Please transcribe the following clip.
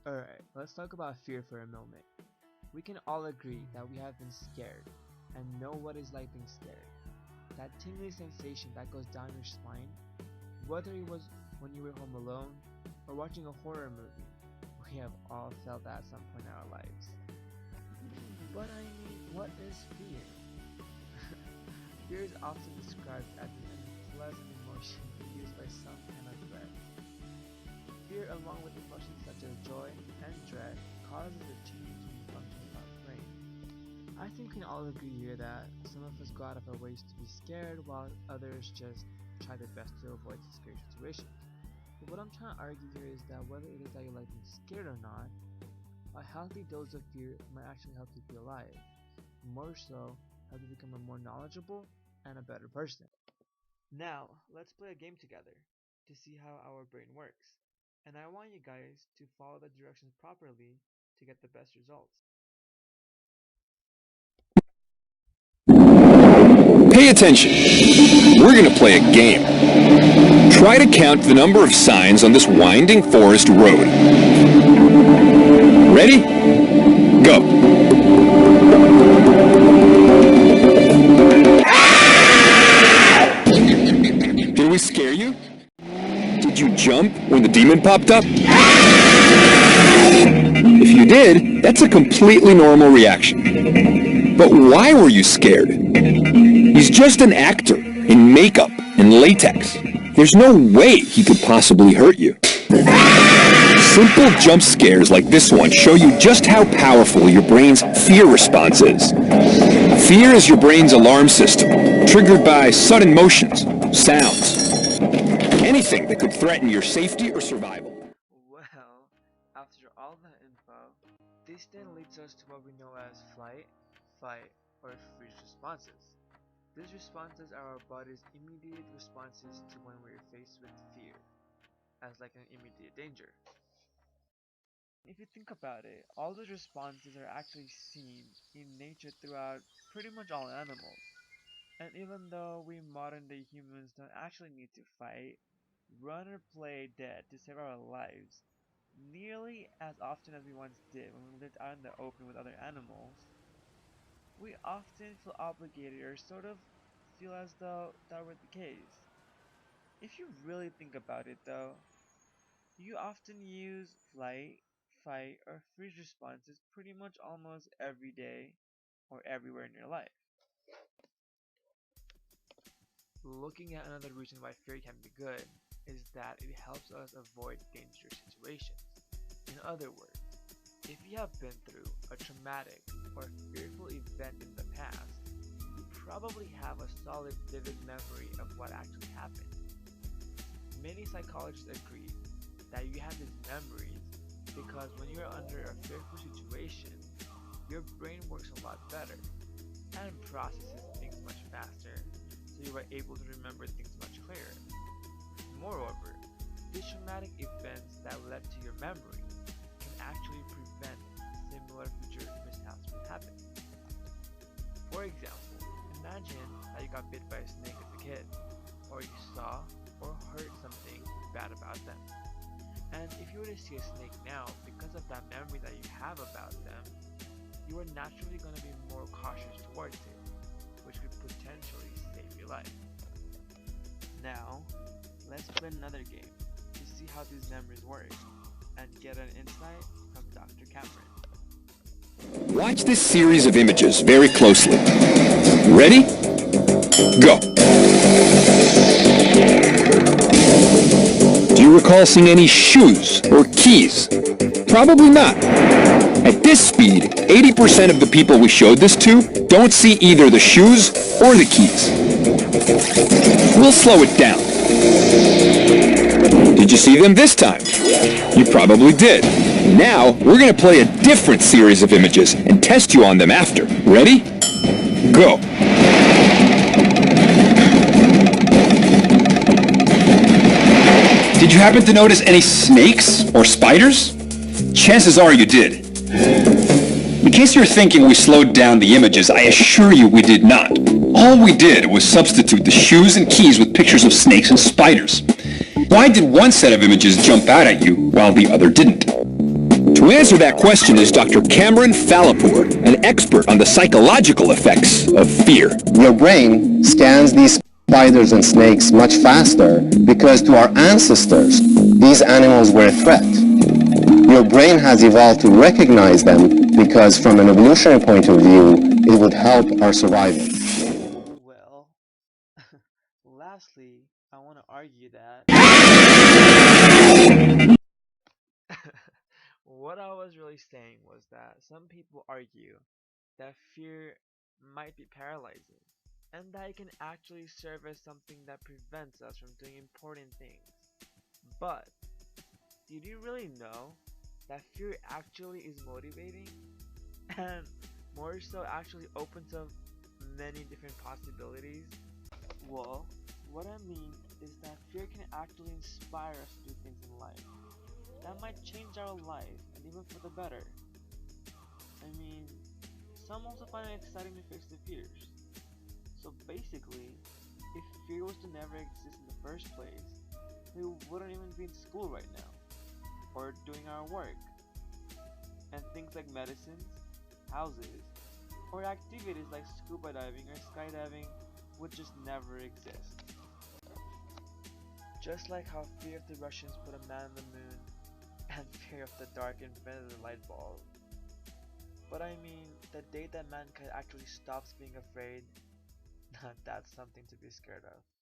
Alright, let's talk about fear for a moment. We can all agree that we have been scared and know what it's like being scared. That tingling sensation that goes down your spine, whether it was when you were home alone or watching a horror movie, we have all felt that at some point in our lives. But I mean, what is fear? Fear is often described as an unpleasant emotion produced by some kind of threat. Fear, along with emotions such as joy and dread, causes a change in the function of our brain. I think we can all agree here that some of us go out of our ways to be scared, while others just try their best to avoid scary situations. But what I'm trying to argue here is that whether it is that you like being scared or not, a healthy dose of fear might actually help you feel alive. More so, help you become a more knowledgeable and a better person. Now, let's play a game together to see how our brain works. And I want you guys to follow the directions properly to get the best results. Pay attention. We're going to play a game. Try to count the number of signs on this winding forest road. Ready? Go. Did we scare you? Did you jump when the demon popped up? If you did, that's a completely normal reaction. But why were you scared? He's just an actor in makeup and latex. There's no way he could possibly hurt you. Simple jump scares like this one show you just how powerful your brain's fear response is. Fear is your brain's alarm system, triggered by sudden motions, sounds, anything that could threaten your safety or survival. Well, after all that info, this then leads us to what we know as flight, fight, or freeze responses. These responses are our body's immediate responses to when we're faced with fear, as like an immediate danger. If you think about it, all those responses are actually seen in nature throughout pretty much all animals. And even though we modern day humans don't actually need to fight, run or play dead to save our lives, nearly as often as we once did when we lived out in the open with other animals, we often feel obligated or sort of feel as though that were the case. If you really think about it though, you often use flight, fight, or freeze responses pretty much almost every day or everywhere in your life. Looking at another reason why fear can be good is that it helps us avoid dangerous situations. In other words, if you have been through a traumatic or fearful event in the past, you probably have a solid, vivid memory of what actually happened. Many psychologists agree that you have these memories because when you're under a fearful situation, your brain works a lot better and processes things much faster, so you are able to remember things much clearer. Moreover, these traumatic events that led to your memory can actually prevent similar future mishaps from happening. For example, imagine that you got bit by a snake as a kid, or you saw or heard something bad about them. And if you were to see a snake now, because of that memory that you have about them, you are naturally going to be more cautious towards it, which could potentially save your life. Now, let's play another game to see how these memories work and get an insight from Dr. Cameron. Watch this series of images very closely. Ready? Go. Do you recall seeing any shoes or keys? Probably not. At this speed, 80% of the people we showed this to don't see either the shoes or the keys. We'll slow it down. Did you see them this time? You probably did. Now, we're going to play a different series of images and test you on them after. Ready? Go. Did you happen to notice any snakes or spiders? Chances are you did. In case you're thinking we slowed down the images, I assure you we did not. All we did was substitute the shoes and keys with pictures of snakes and spiders. Why did one set of images jump out at you while the other didn't? To answer that question is Dr. Cameron Fallipour, an expert on the psychological effects of fear. Your brain scans these spiders and snakes much faster because to our ancestors, these animals were a threat. Your brain has evolved to recognize them because from an evolutionary point of view, it would help our survival. Well, lastly, I want to argue that what I was really saying was that some people argue that fear might be paralyzing and that it can actually serve as something that prevents us from doing important things. But did you really know that fear actually is motivating and more so actually opens up many different possibilities? Well, what I mean is that fear can actually inspire us to do things in life that might change our life and even for the better. I mean, some also find it exciting to face their fears. So basically, if fear was to never exist in the first place, we wouldn't even be in school right now, or doing our work. And things like medicines, houses, or activities like scuba diving or skydiving would just never exist. Just like how fear of the Russians put a man on the moon, and fear of the dark invented the light bulb. But I mean, the day that mankind actually stops being afraid, that's something to be scared of.